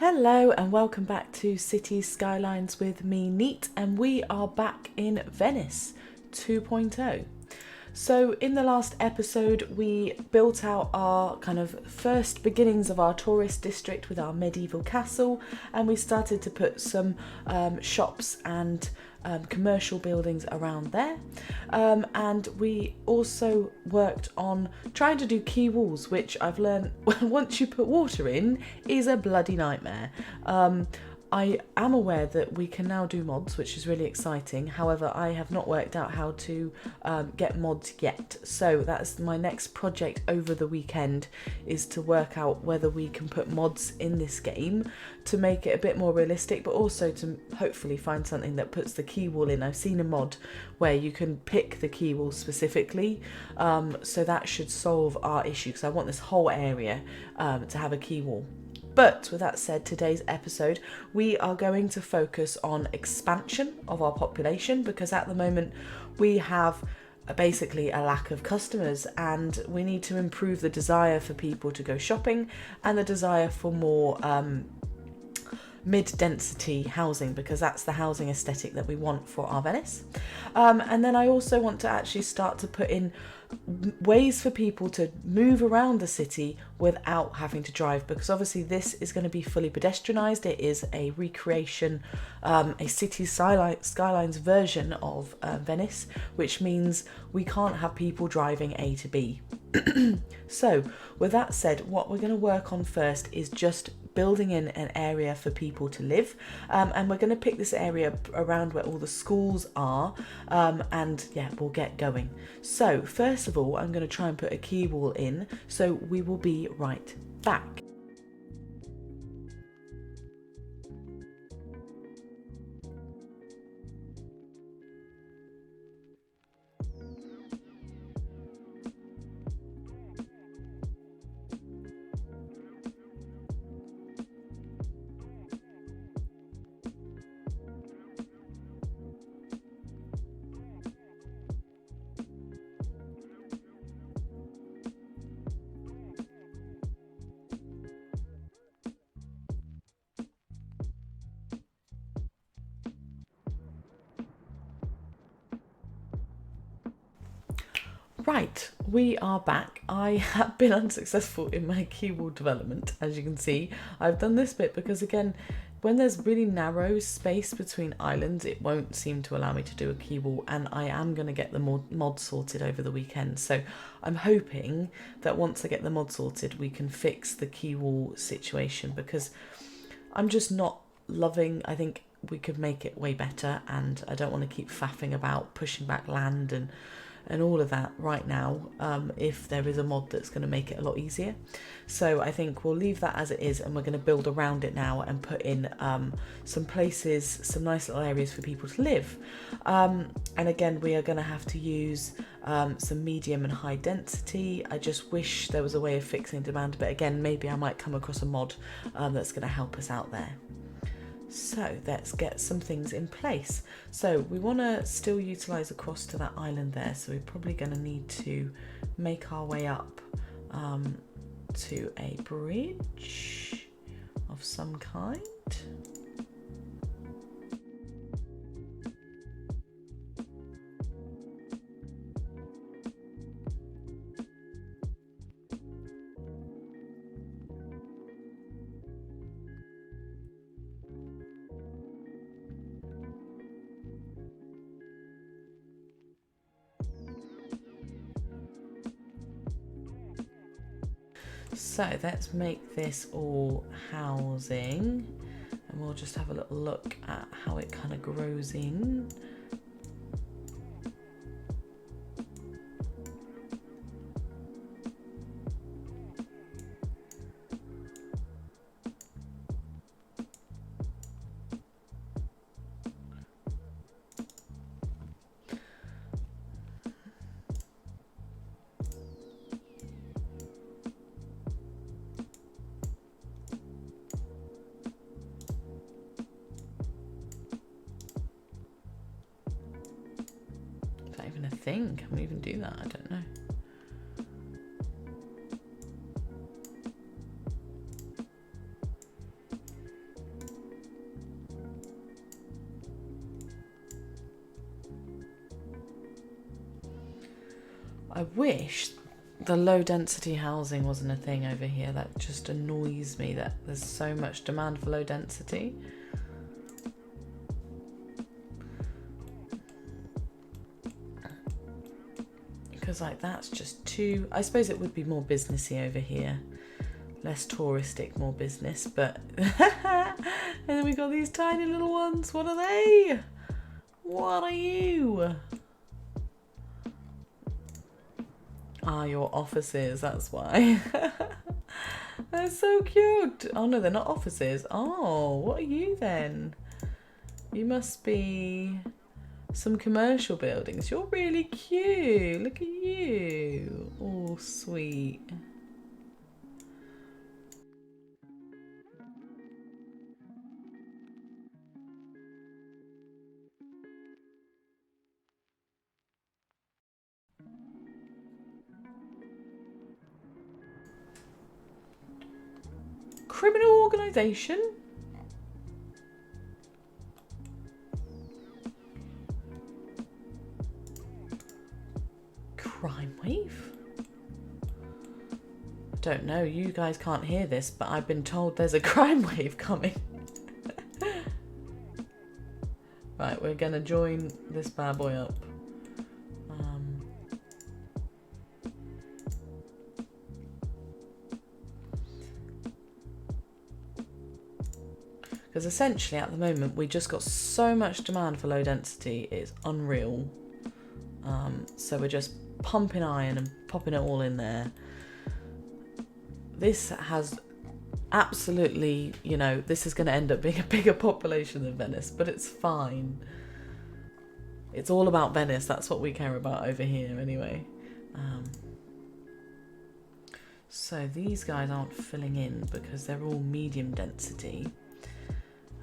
Hello and welcome back to Cities Skylines with me, Neat, and we are back in Venice 2.0. So in the last episode we built out our kind of first beginnings of our tourist district with our medieval castle, and we started to put some shops and commercial buildings around there, and we also worked on trying to do quay walls, which I've learned once you put water in is a bloody nightmare. I am aware that we can now do mods, which is really exciting. However, I have not worked out how to get mods yet. So that's my next project over the weekend, is to work out whether we can put mods in this game to make it a bit more realistic, but also to hopefully find something that puts the quay wall in. I've seen a mod where you can pick the quay wall specifically, so that should solve our issue, because I want this whole area to have a quay wall. But with that said, today's episode, we are going to focus on expansion of our population, because at the moment we have basically a lack of customers, and we need to improve the desire for people to go shopping and the desire for more mid-density housing, because that's the housing aesthetic that we want for our Venice. And then I also want to actually start to put in ways for people to move around the city without having to drive, because obviously this is going to be fully pedestrianised. It is a recreation, a Cities Skylines version of Venice, which means we can't have people driving A to B. So with that said, what we're going to work on first is just building in an area for people to live, and we're going to pick this area around where all the schools are, and yeah, we'll get going. So first of all, I'm going to try and put a quay wall in, so we will be right back. Right, we are back. I have been unsuccessful in my quay wall development, as you can see. I've done this bit because, again, when there's really narrow space between islands, it won't seem to allow me to do a quay wall, and I am going to get the mod sorted over the weekend. So I'm hoping that once I get the mod sorted, we can fix the quay wall situation, because I'm just not loving. I think we could make it way better, and I don't want to keep faffing about pushing back land and all of that right now, if there is a mod that's going to make it a lot easier. So I think we'll leave that as it is, and we're going to build around it now and put in some places, some nice little areas for people to live. And again, we are going to have to use some medium and high density. I just wish there was a way of fixing demand, but again, maybe I might come across a mod that's going to help us out there. So let's get some things in place. So we want to still utilise across to that island there, so we're probably going to need to make our way up to a bridge of some kind. So let's make this all housing, and we'll just have a little look at how it kind of grows in. Thing. Can we even do that? I don't know. I wish the low density housing wasn't a thing over here. That just annoys me that there's so much demand for low density. Because like that's just too, I suppose it would be more businessy over here. Less touristic, more business, but and then we got these tiny little ones. What are they? What are you? Ah, your offices, that's why. They're so cute. Oh no, they're not offices. Oh, what are you then? You must be some commercial buildings. You're really cute. Look at you. Oh, sweet. Criminal organisation? Crime wave? Don't know, you guys can't hear this, but I've been told there's a crime wave coming. Right, we're gonna join this bad boy up. Because essentially at the moment we just got so much demand for low density, it's unreal. So we're just pumping iron and popping it all in there. This has absolutely, you know, this is going to end up being a bigger population than Venice, but it's fine. It's all about Venice, that's what we care about over here anyway. So these guys aren't filling in because they're all medium density.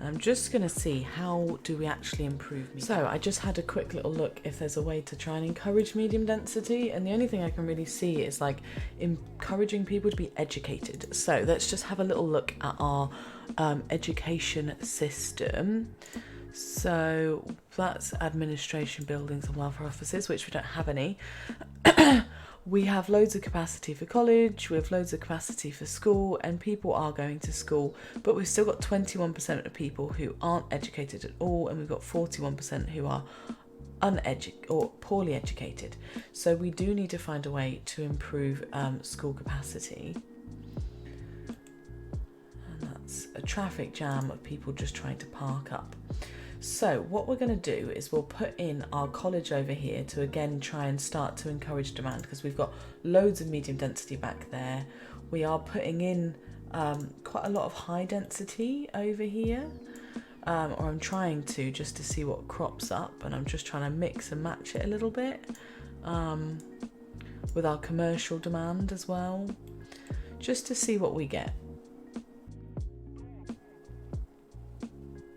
I'm just going to see how do we actually improve. So I just had a quick little look if there's a way to try and encourage medium density, and the only thing I can really see is like encouraging people to be educated. So let's just have a little look at our education system. So that's administration buildings and welfare offices, which we don't have any. We have loads of capacity for college, we have loads of capacity for school, and people are going to school, but we've still got 21% of people who aren't educated at all, and we've got 41% who are uneducated or poorly educated. So we do need to find a way to improve school capacity. And that's a traffic jam of people just trying to park up. So what we're going to do is we'll put in our college over here to again try and start to encourage demand, because we've got loads of medium density back there. We are putting in quite a lot of high density over here, or I'm trying to, just to see what crops up, and I'm just trying to mix and match it a little bit with our commercial demand as well, just to see what we get.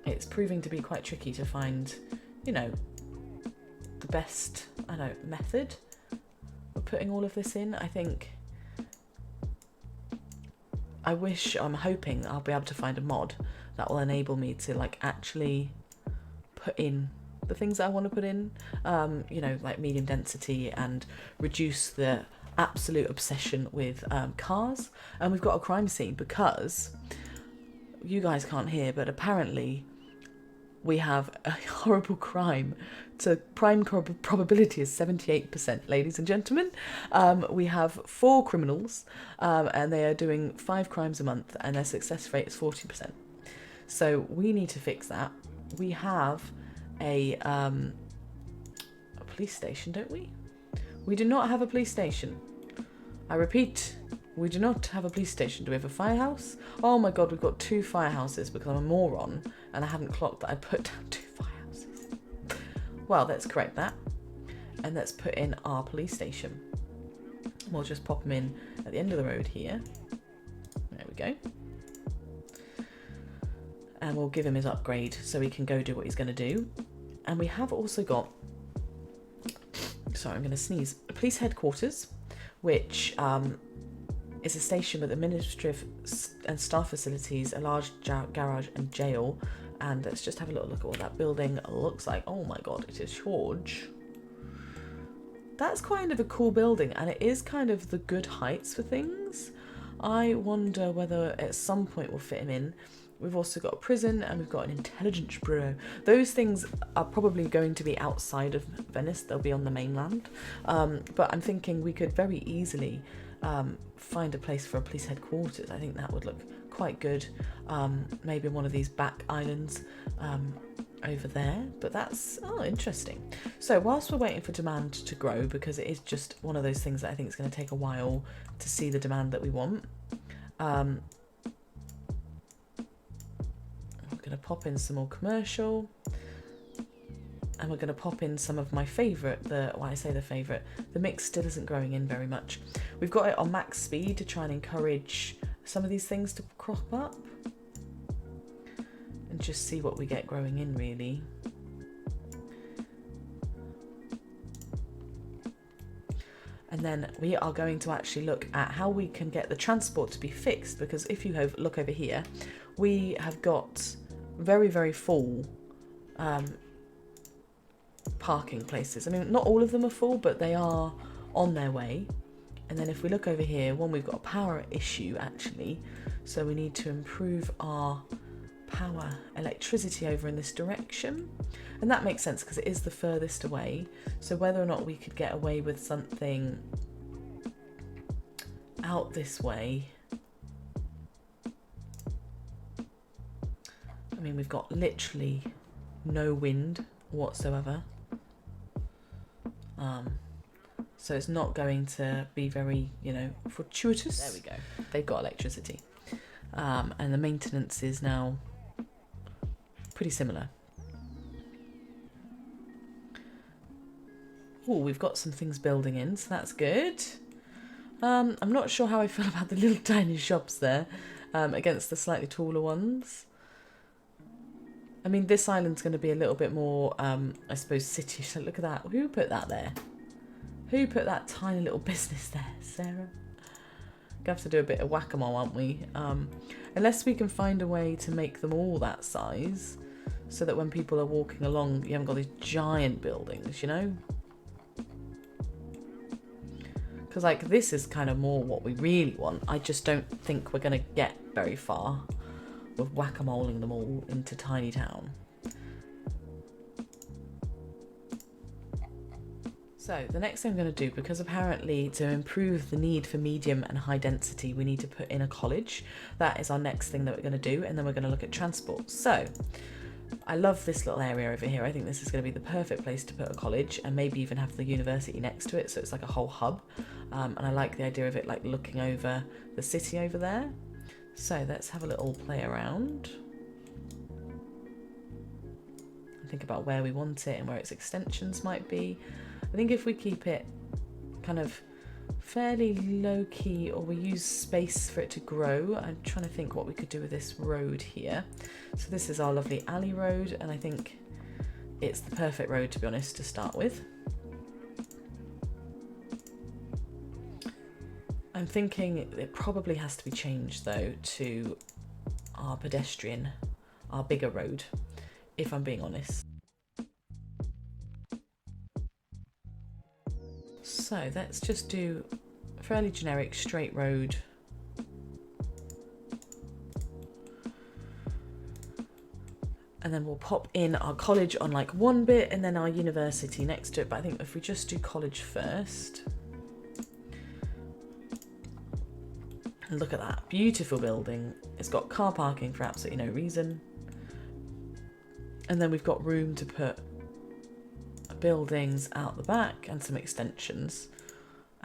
It's proving to be quite tricky to find, you know, the best, I don't know, method of putting all of this in. I think, I'm hoping I'll be able to find a mod that will enable me to like actually put in the things that I want to put in, you know, like medium density, and reduce the absolute obsession with cars. And we've got a crime scene, because you guys can't hear, but apparently we have a horrible crime. So crime probability is 78%, ladies and gentlemen. We have 4 criminals, and they are doing 5 crimes a month, and their success rate is 40%. So we need to fix that. We have a police station, don't we? We do not have a police station. I repeat, we do not have a police station. Do we have a firehouse? Oh my god, we've got 2 firehouses, because I'm a moron and I hadn't clocked that I put down 2 firehouses. Well, let's correct that, and let's put in our police station. We'll just pop them in at the end of the road here. There we go. And we'll give him his upgrade so he can go do what he's going to do. And we have also got, sorry, I'm going to sneeze, a police headquarters, which is a station with administrative and staff facilities, a large garage and jail. And let's just have a little look at what that building looks like. Oh my god, it is huge. that's kind of a cool building, and it is kind of the good heights for things. I wonder whether at some point we'll fit him in. We've also got a prison and we've got an intelligence bureau. Those things are probably going to be outside of Venice. They'll be on the mainland. But I'm thinking we could very easily find a place for a police headquarters. I think that would look quite good. Maybe one of these back islands over there. But that's interesting. So whilst we're waiting for demand to grow, because it is just one of those things that I think is going to take a while to see the demand that we want. Going to pop in some more commercial, and we're going to pop in some of my favourite, the mix still isn't growing in very much. We've got it on max speed to try and encourage some of these things to crop up and just see what we get growing in, really. And then we are going to actually look at how we can get the transport to be fixed, because if you look over here, we have got very, very full parking places. I mean, not all of them are full, but they are on their way. And then if we look over here, we've got a power issue actually, so we need to improve our electricity over in this direction, and that makes sense because it is the furthest away. So whether or not we could get away with something out this way, I mean, we've got literally no wind whatsoever, so it's not going to be very, fortuitous. There we go. They've got electricity, and the maintenance is now pretty similar. Oh, we've got some things building in, so that's good. I'm not sure how I feel about the little tiny shops there against the slightly taller ones. I mean, this island's going to be a little bit more, I suppose, city. So look at that. Who put that there? Who put that tiny little business there? Sarah? Gonna have to do a bit of whack-a-mole, aren't we? Unless we can find a way to make them all that size, so that when people are walking along, you haven't got these giant buildings, Because, this is kind of more what we really want. I just don't think we're going to get very far with whack-a-moling them all into tiny town. So the next thing I'm going to do, because apparently to improve the need for medium and high density, we need to put in a college. That is our next thing that we're going to do, and then we're going to look at transport. So I love this little area over here. I think this is going to be the perfect place to put a college, and maybe even have the university next to it, so it's like a whole hub. And I like the idea of it looking over the city over there. So let's have a little play around and think about where we want it and where its extensions might be. I think if we keep it kind of fairly low key, or we use space for it to grow. I'm trying to think what we could do with this road here. So this is our lovely alley road, and I think it's the perfect road, to be honest, to start with. I'm thinking it probably has to be changed though to our bigger road, if I'm being honest. So let's just do a fairly generic straight road. And then we'll pop in our college on one bit and then our university next to it. But I think if we just do college first. And look at that, beautiful building. It's got car parking for absolutely no reason. And then we've got room to put buildings out the back and some extensions.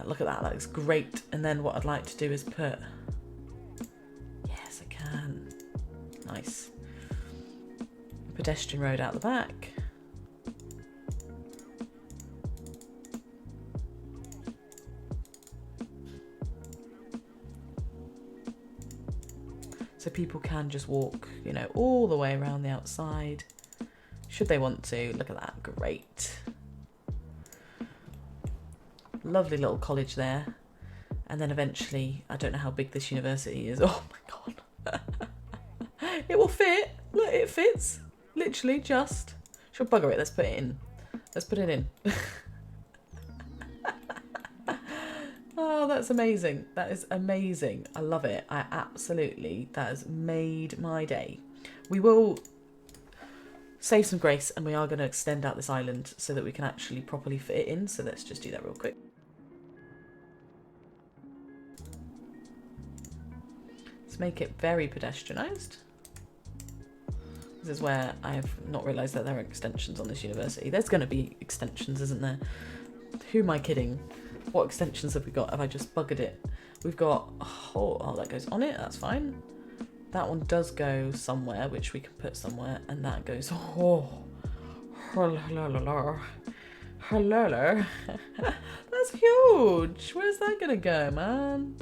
Look at that, that looks great. And then what I'd like to do is put, yes I can, nice, pedestrian road out the back. So people can just walk, all the way around the outside, should they want to. Look at that, great. Lovely little college there. And then eventually, I don't know how big this university is. Oh my God. It will fit. Look, it fits. Literally just. She'll bugger it. Let's put it in. Let's put it in. that's amazing. That is amazing. I love it. That has made my day. We will save some grace and we are going to extend out this island so that we can actually properly fit it in. So let's just do that real quick. Let's make it very pedestrianised. This is where I have not realised that there are extensions on this university. There's going to be extensions, isn't there? Who am I kidding? What extensions have we got? Have I just buggered it? We've got... Oh, that goes on it. That's fine. That one does go somewhere, which we can put somewhere. And that goes... Oh. Hello. That's huge. Where's that going to go, man?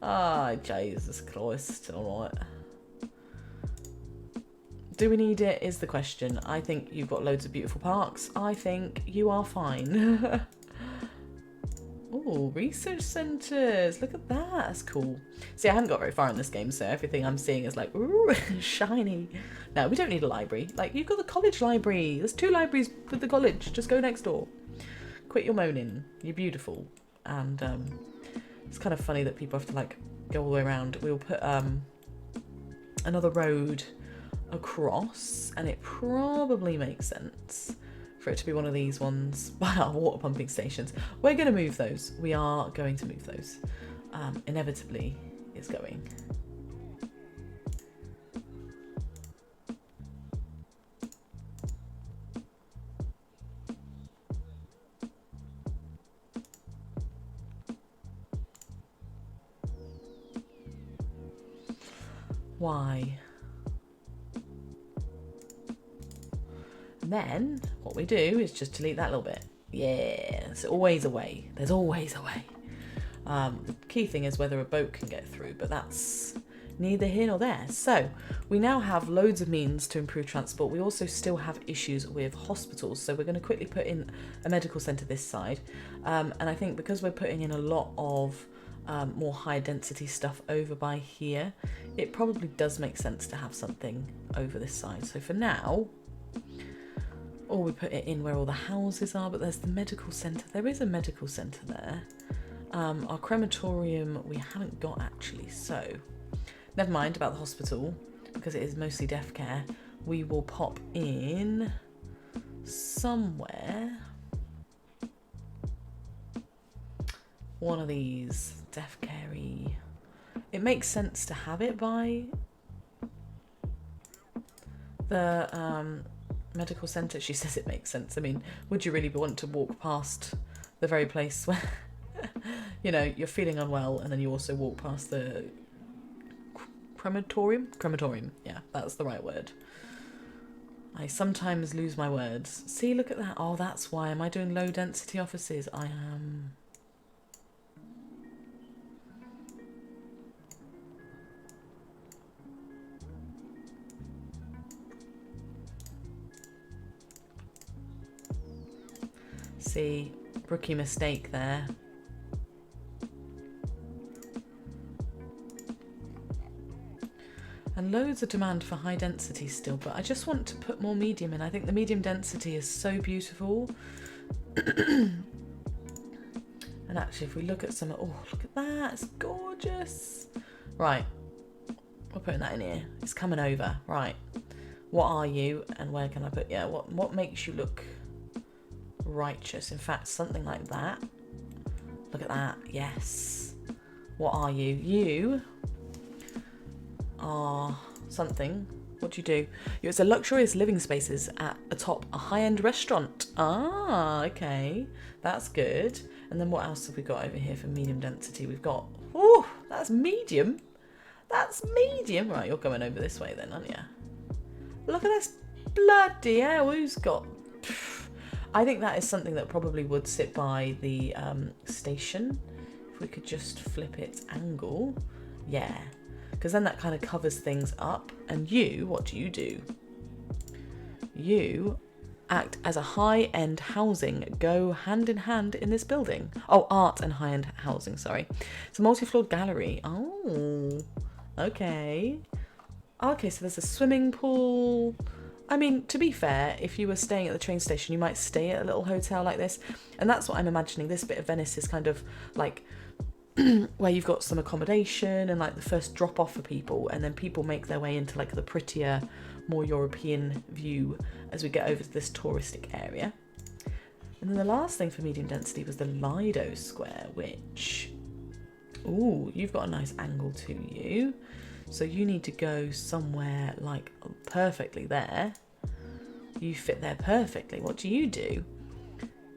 Ah, Jesus Christ. All right. Do we need it is the question. I think you've got loads of beautiful parks. I think you are fine. Oh, research centres. Look at that. That's cool. See, I haven't got very far in this game, so everything I'm seeing is like, ooh, shiny. No, we don't need a library. Like, you've got the college library. There's 2 libraries with the college. Just go next door. Quit your moaning. You're beautiful. And it's kind of funny that people have to, like, go all the way around. We'll put another road across, and it probably makes sense for it to be one of these ones by our water pumping stations. We're going to move those. We are going to move those. Inevitably is going. Why? And then what we do is just delete that little bit. Yeah, there's always a way. There's always a way. The key thing is whether a boat can get through, but that's neither here nor there. So we now have loads of means to improve transport. We also still have issues with hospitals. So we're going to quickly put in a medical centre this side. And I think because we're putting in a lot of more high density stuff over by here, it probably does make sense to have something over this side. So for now, or we put it in where all the houses are, but there's the medical centre. There is a medical centre there. Our crematorium we haven't got actually, so never mind about the hospital because it is mostly death care. We will pop in somewhere one of these death care-y. It makes sense to have it by the medical centre. She says it makes sense. I mean, would you really want to walk past the very place where you know you're feeling unwell and then you also walk past the crematorium? Yeah, that's the right word. I sometimes lose my words. See, look at that. Oh, that's why. Am I doing low density offices? I am. See, rookie mistake there. And loads of demand for high density still, but I just want to put more medium in. I think the medium density is so beautiful. And actually, if we look at some, oh, look at that, it's gorgeous. Right, we're putting that in here. It's coming over. Right, what are you and where can I put, yeah, what makes you look righteous? In fact, something like that. Look at that. Yes. What are you? You are something. What do you do? It's a luxurious living spaces at atop a high-end restaurant. Ah, okay. That's good. And then what else have we got over here for medium density? We've got, oh, that's medium. That's medium. Right, you're going over this way then, aren't you? Look at this. Bloody hell, who's got... I think that is something that probably would sit by the station. If we could just flip its angle. Yeah. Because then that kind of covers things up. And you, what do? You act as a high-end housing. Go hand in hand in this building. Oh, art and high-end housing, sorry. It's a multi-floored gallery. Oh, okay. Okay, so there's a swimming pool. I mean, to be fair, if you were staying at the train station, you might stay at a little hotel like this. And that's what I'm imagining. This bit of Venice is kind of like where you've got some accommodation and like the first drop off for people, and then people make their way into like the prettier, more European view as we get over to this touristic area. And then the last thing for medium density was the Lido Square, which, ooh, you've got a nice angle to you. So you need to go somewhere like perfectly there. You fit there perfectly. What do you do?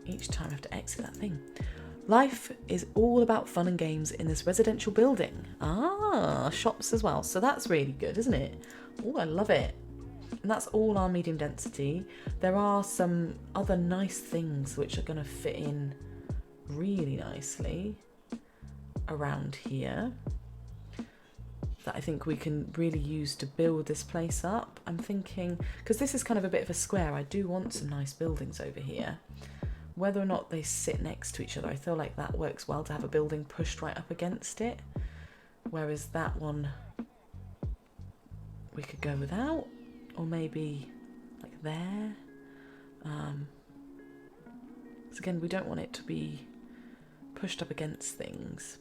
Each time I have to exit that thing. Life is all about fun and games in this residential building. Ah, shops as well. So that's really good, isn't it? Oh, I love it. And that's all our medium density. There are some other nice things which are going to fit in really nicely around here that I think we can really use to build this place up. I'm thinking, because this is kind of a bit of a square, I do want some nice buildings over here. Whether or not they sit next to each other, I feel like that works well to have a building pushed right up against it. Whereas that one, we could go without, or maybe like there. So again, we don't want it to be pushed up against things.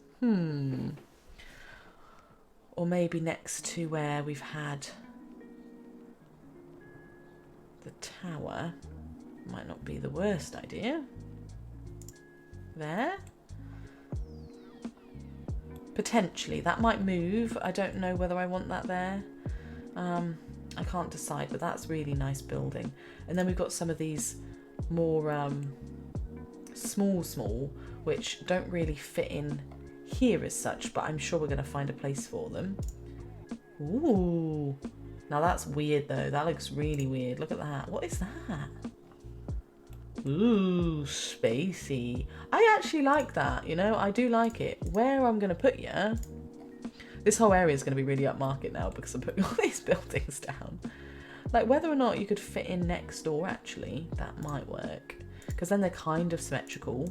Or maybe next to where we've had the tower. Might not be the worst idea. There. Potentially, that might move. I don't know whether I want that there. I can't decide, but that's really nice building. And then we've got some of these more small, which don't really fit in here as such, but I'm sure we're going to find a place for them. Ooh. Now that's weird though. That looks really weird. Look at that. What is that? Ooh, spacey. I actually like that, you know, I do like it. Where I'm going to put you, this whole area is going to be really upmarket now because I'm putting all these buildings down. Like whether or not you could fit in next door, actually, that might work. Because then they're kind of symmetrical.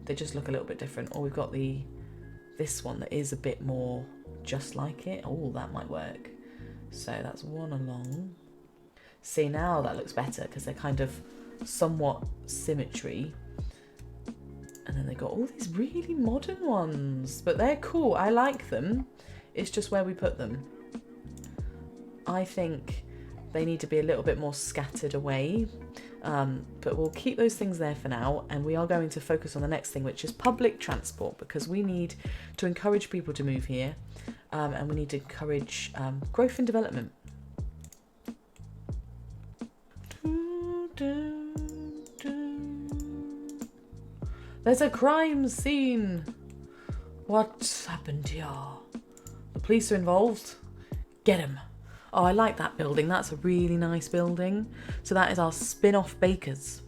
They just look a little bit different. Or we've got this one that is a bit more just like it. Oh, that might work. So that's one along. See, now that looks better because they're kind of somewhat symmetry, and then they got all these really modern ones, but they're cool. I like them. It's just where we put them. I think they need to be a little bit more scattered away, but we'll keep those things there for now, and we are going to focus on the next thing, which is public transport, because we need to encourage people to move here, and we need to encourage growth and development. There's a crime scene. What's happened here? The police are involved. Get him. Oh, I like that building. That's a really nice building. So that is our spin-off bakers.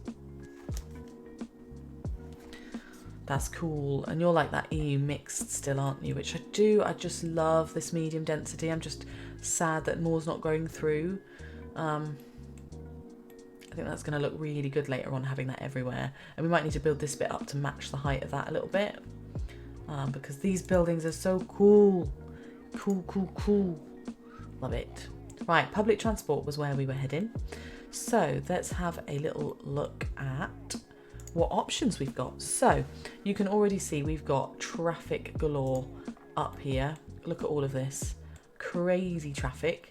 That's cool. And you're like that EU mixed still, aren't you? Which I do. I just love this medium density. I'm just sad that more's not going through. I think that's going to look really good later on, having that everywhere. And we might need to build this bit up to match the height of that a little bit. Because these buildings are so cool. Cool. Love it. Right, public transport was where we were heading. So let's have a little look at what options we've got. So you can already see we've got traffic galore up here. Look at all of this. Crazy traffic.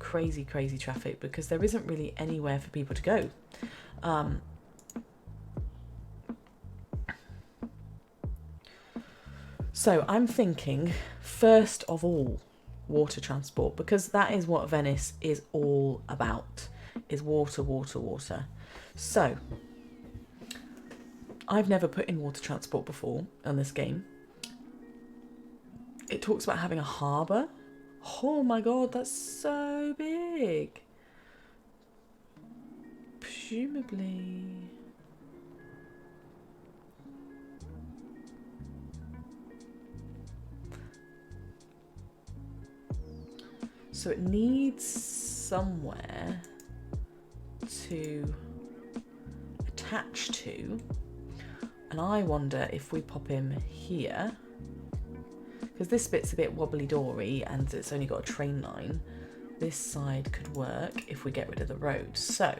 Crazy traffic, because there isn't really anywhere for people to go. So I'm thinking, first of all, water transport, because that is what Venice is all about, is water. So I've never put in water transport before on this game. It talks about having a harbour. Oh my god, that's so big. Presumably. So it needs somewhere to attach to. And I wonder if we pop him here. Because this bit's a bit wobbly-dory and it's only got a train line. This side could work if we get rid of the road. So,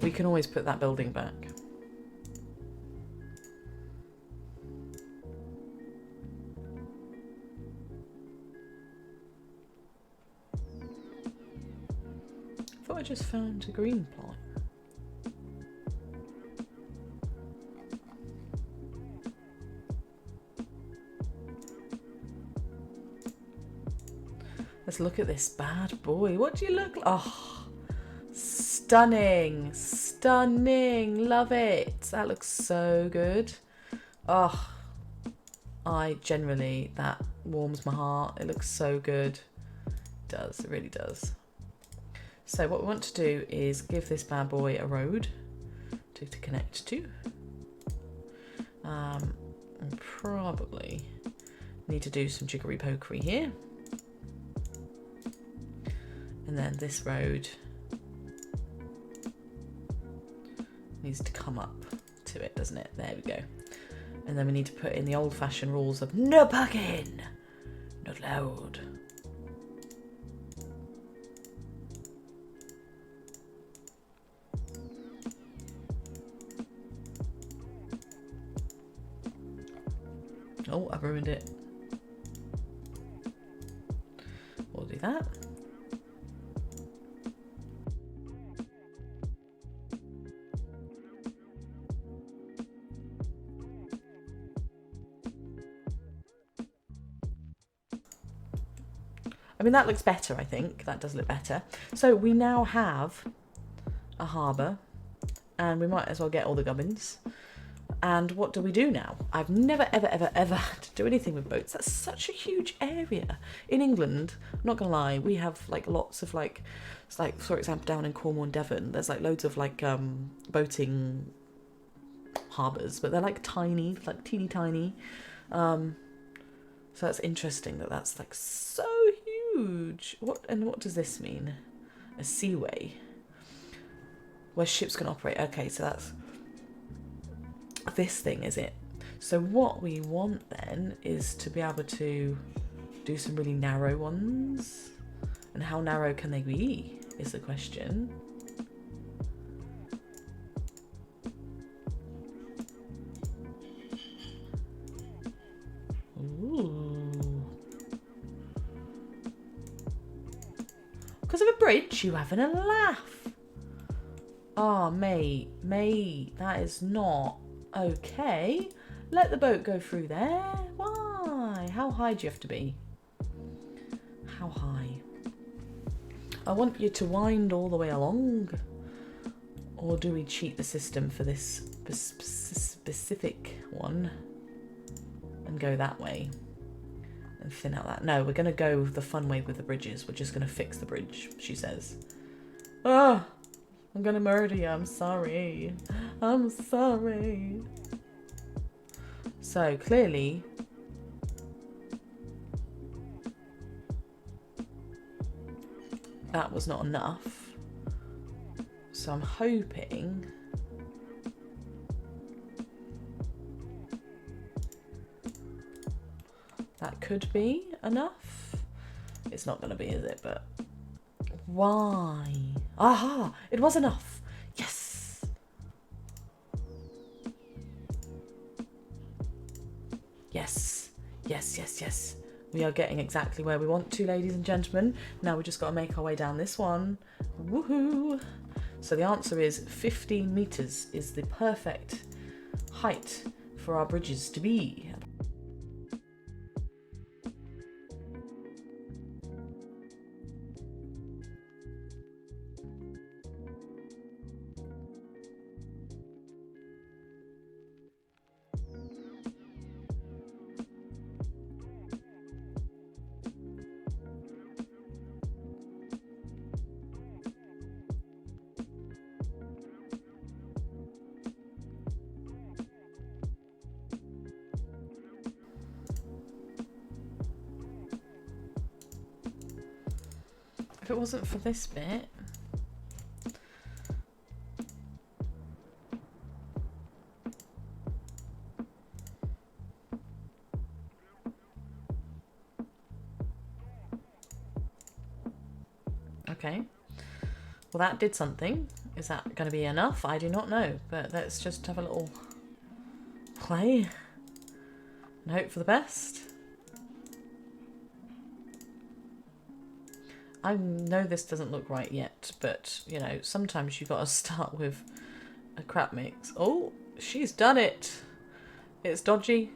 we can always put that building back. I thought I just found a green plot. Let's look at this bad boy. What do you look like? Oh, stunning. Stunning. Love it. That looks so good. Oh, that warms my heart. It looks so good. It does. It really does. So what we want to do is give this bad boy a road to connect to. And probably need to do some jiggery pokery here. And then this road needs to come up to it, doesn't it? There we go. And then we need to put in the old-fashioned rules of no parking, not allowed. Oh, I ruined it. We'll do that. I mean, that looks better, I think. That does look better. So we now have a harbour, and we might as well get all the gubbins. And what do we do now? I've never, ever, ever, ever had to do anything with boats. That's such a huge area. In England, I'm not going to lie, we have, like, lots of, like, it's like, for example, down in Cornwall and Devon, there's, like, loads of, like, boating harbours, but they're, like, tiny, like, teeny tiny. So that's interesting that that's, like, so huge. What does this mean? A seaway where ships can operate. Okay, so that's this thing, is it? So what we want then is to be able to do some really narrow ones. And how narrow can they be is the question. Ooh. Because of a bridge, you having a laugh. Oh, mate, that is not okay. Let the boat go through there. Why? How high do you have to be? How high? I want you to wind all the way along. Or do we cheat the system for this specific one and go that way and thin out that? No, we're going to go the fun way with the bridges. We're just going to fix the bridge, she says. Oh, I'm going to murder you. I'm sorry. I'm sorry. So clearly that was not enough. So I'm hoping that could be enough. It's not going to be, is it? But why? Aha! It was enough. Yes. Yes. Yes, yes, yes. We are getting exactly where we want to, ladies and gentlemen. Now we just got to make our way down this one. Woohoo! So the answer is 15 meters is the perfect height for our bridges to be. If it wasn't for this bit. Okay. Well, that did something. Is that going to be enough? I do not know, but let's just have a little play and hope for the best. I know this doesn't look right yet, but, you know, sometimes you've got to start with a crap mix. Oh, she's done it. It's dodgy,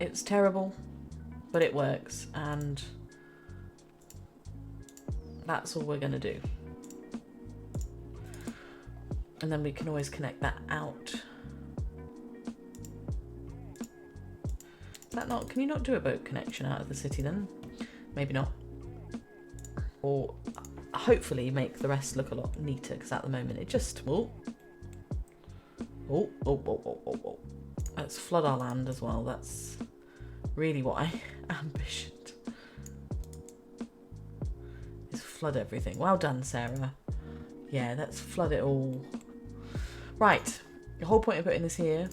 it's terrible, but it works, and that's all we're going to do. And then we can always connect that out. Can you not do a boat connection out of the city then? Maybe not. Or hopefully make the rest look a lot neater, because at the moment it just... Oh. Let's flood our land as well. That's really what I ambitioned. Is flood everything. Well done, Sarah. Yeah, let's flood it all. Right. The whole point of putting this here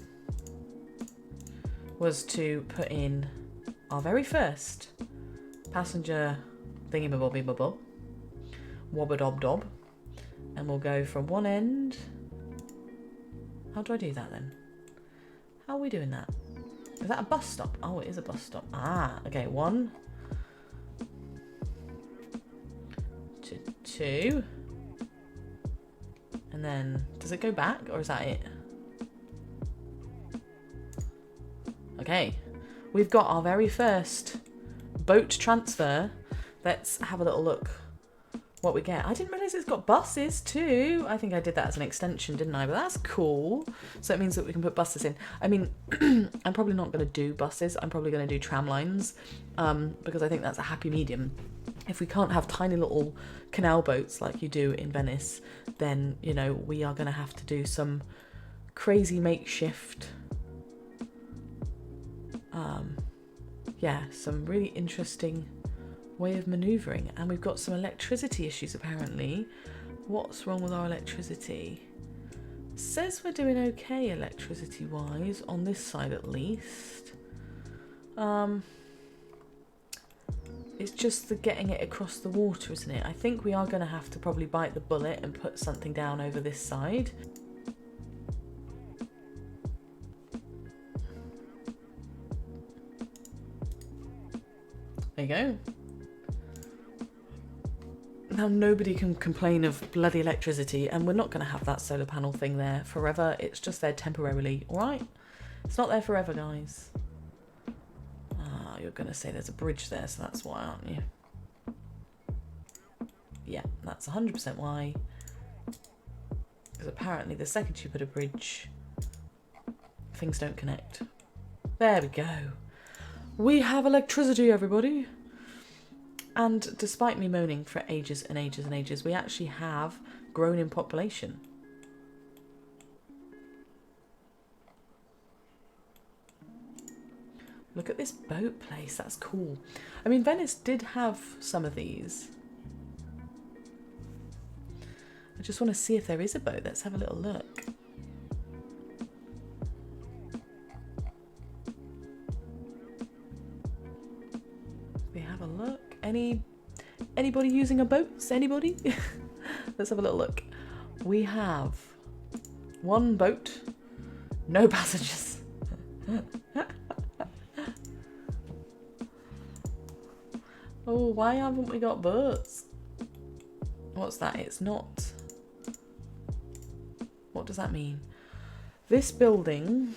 was to put in our very first passenger thingy-mabobby-bob, wobba-dob-dob, and we'll go from one end. How do I do that then? How are we doing that? Is that a bus stop? Oh, it is a bus stop. Ah, okay, 1 to 2, and then does it go back, or is that it? Okay, we've got our very first boat transfer. Let's have a little look what we get. I didn't realise it's got buses too. I think I did that as an extension, didn't I? But that's cool. So it means that we can put buses in. I mean, I'm probably not going to do buses. I'm probably going to do tram lines, because I think that's a happy medium. If we can't have tiny little canal boats like you do in Venice, then, you know, we are going to have to do some crazy makeshift, yeah, some really interesting way of manoeuvring. And we've got some electricity issues apparently. What's wrong with our electricity? It says we're doing okay electricity wise on this side at least. It's just the getting it across the water, isn't it? I think we are going to have to probably bite the bullet and put something down over this side. There you go. Now nobody can complain of bloody electricity, and we're not going to have that solar panel thing there forever. It's just there temporarily, alright? It's not there forever, guys. Ah, you're going to say there's a bridge there, so that's why, aren't you? Yeah, that's 100% why. Because apparently the second you put a bridge, things don't connect. There we go. We have electricity, everybody. And despite me moaning for ages and ages and ages, we actually have grown in population. Look at this boat place, that's cool. I mean, Venice did have some of these. I just want to see if there is a boat. Let's have a little look. We have a look. Anybody using a boat? Anybody? Let's have a little look. We have one boat, no passengers. Oh, why haven't we got boats? What's that? It's not. What does that mean? This building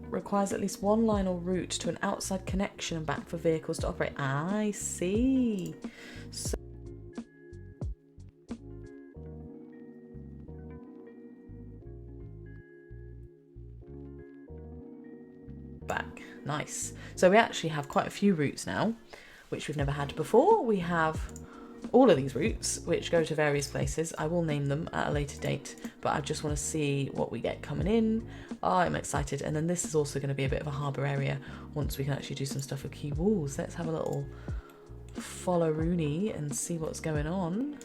requires at least one line or route to an outside connection and back for vehicles to operate. I see. So back. Nice. So we actually have quite a few routes now, which we've never had before. We have all of these routes, which go to various places. I will name them at a later date, but I just want to see what we get coming in. Oh, I'm excited. And then this is also going to be a bit of a harbour area once we can actually do some stuff with quay walls. Let's have a little follow Rooney and see what's going on.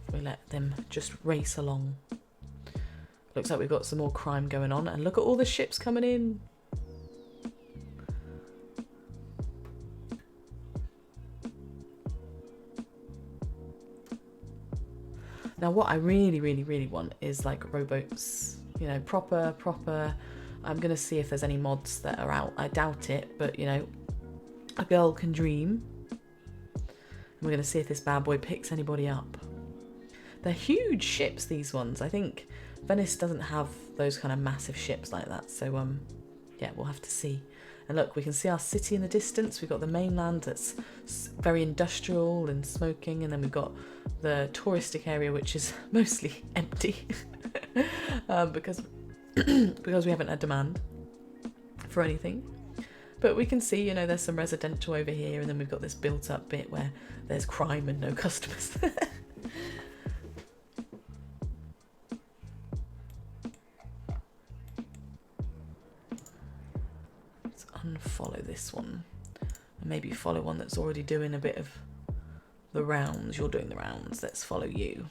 If we let them just race along. Looks like we've got some more crime going on, and look at all the ships coming in. Now what I really, really, really want is like rowboats, you know, proper. I'm going to see if there's any mods that are out. I doubt it, but you know, a girl can dream. And we're going to see if this bad boy picks anybody up. They're huge ships, these ones. I think Venice doesn't have those kind of massive ships like that. So, yeah, we'll have to see. And look, we can see our city in the distance. We've got the mainland that's very industrial and smoking. And then we've got the touristic area, which is mostly empty because we haven't had demand for anything. But we can see, you know, there's some residential over here. And then we've got this built up bit where there's crime and no customers. Unfollow this one and maybe follow one that's already doing a bit of the rounds. You're doing the rounds, let's follow you.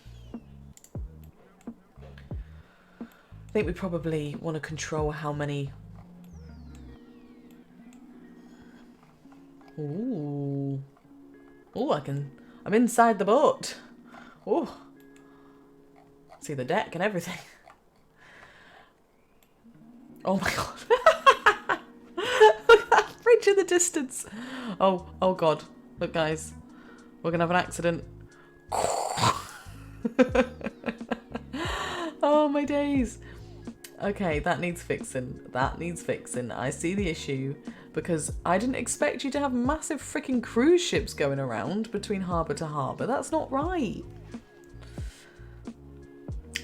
I think we probably want to control how many. I'm inside the boat. Oh, see the deck and everything. Oh my god. Bridge in the distance. Oh god. Look guys, we're gonna have an accident. Oh my days. Okay, that needs fixing. I see the issue because I didn't expect you to have massive freaking cruise ships going around between harbour to harbour. That's not right.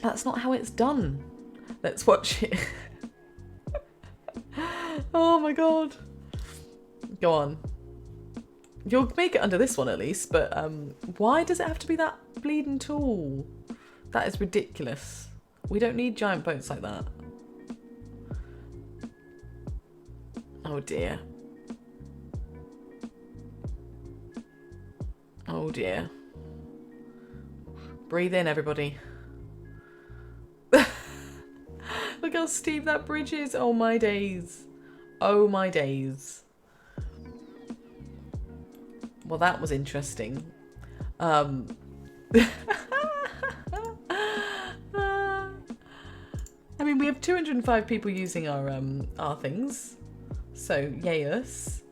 That's not how it's done. Let's watch it. Oh my god. Go on. You'll make it under this one at least, but why does it have to be that bleeding tall? That is ridiculous. We don't need giant boats like that. Oh dear. Oh dear. Breathe in, everybody. Look how steep that bridge is. Oh my days. Oh my days. Well, that was interesting. I mean, we have 205 people using our things, so yay us.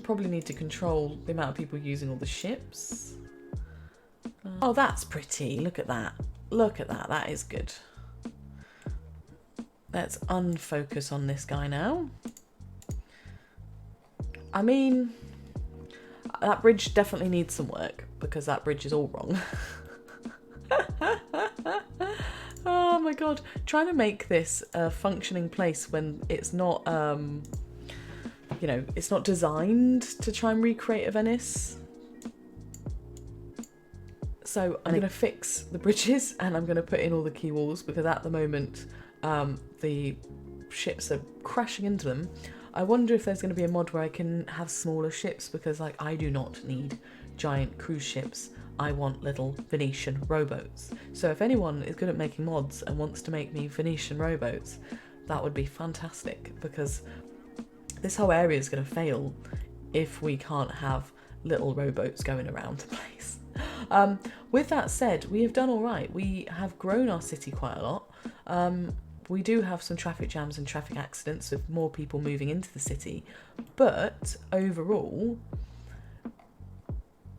Probably need to control the amount of people using all the ships. Oh, that's pretty. Look at that. Look at that. That is good. Let's unfocus on this guy now. I mean, that bridge definitely needs some work because that bridge is all wrong. Oh my god. Trying to make this a functioning place when it's not, you know, it's not designed to try and recreate a Venice. So I'm going to fix the bridges and I'm going to put in all the quay walls because at the moment the ships are crashing into them. I wonder if there's going to be a mod where I can have smaller ships because, like, I do not need giant cruise ships. I want little Venetian rowboats. So if anyone is good at making mods and wants to make me Venetian rowboats, that would be fantastic because this whole area is going to fail if we can't have little rowboats going around the place. With that said, we have done all right. We have grown our city quite a lot. We do have some traffic jams and traffic accidents with more people moving into the city, but overall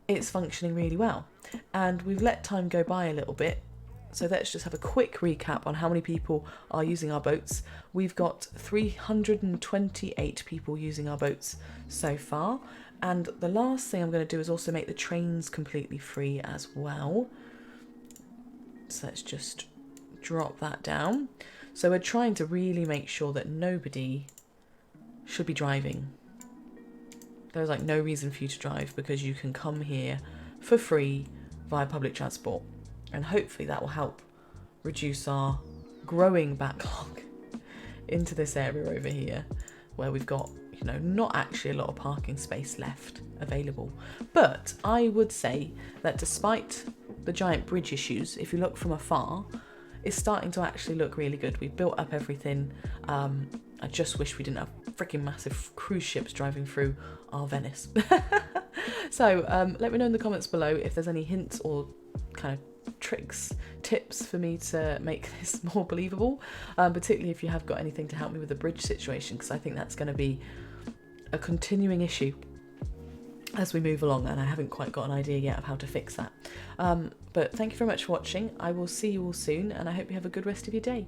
it's functioning really well. And we've let time go by a little bit, so let's just have a quick recap on how many people are using our boats. We've got 328 people using our boats so far, and the last thing I'm going to do is also make the trains completely free as well. So let's just drop that down. So we're trying to really make sure that nobody should be driving. There's like no reason for you to drive because you can come here for free via public transport. And hopefully that will help reduce our growing backlog into this area over here where we've got, you know, not actually a lot of parking space left available. But I would say that despite the giant bridge issues, if you look from afar, it's starting to actually look really good. We've built up everything. I just wish we didn't have freaking massive cruise ships driving through our Venice. So let me know in the comments below if there's any hints or kind of tips for me to make this more believable, particularly if you have got anything to help me with the bridge situation, because I think that's going to be a continuing issue as we move along, and I haven't quite got an idea yet of how to fix that. But thank you very much for watching. I will see you all soon, and I hope you have a good rest of your day.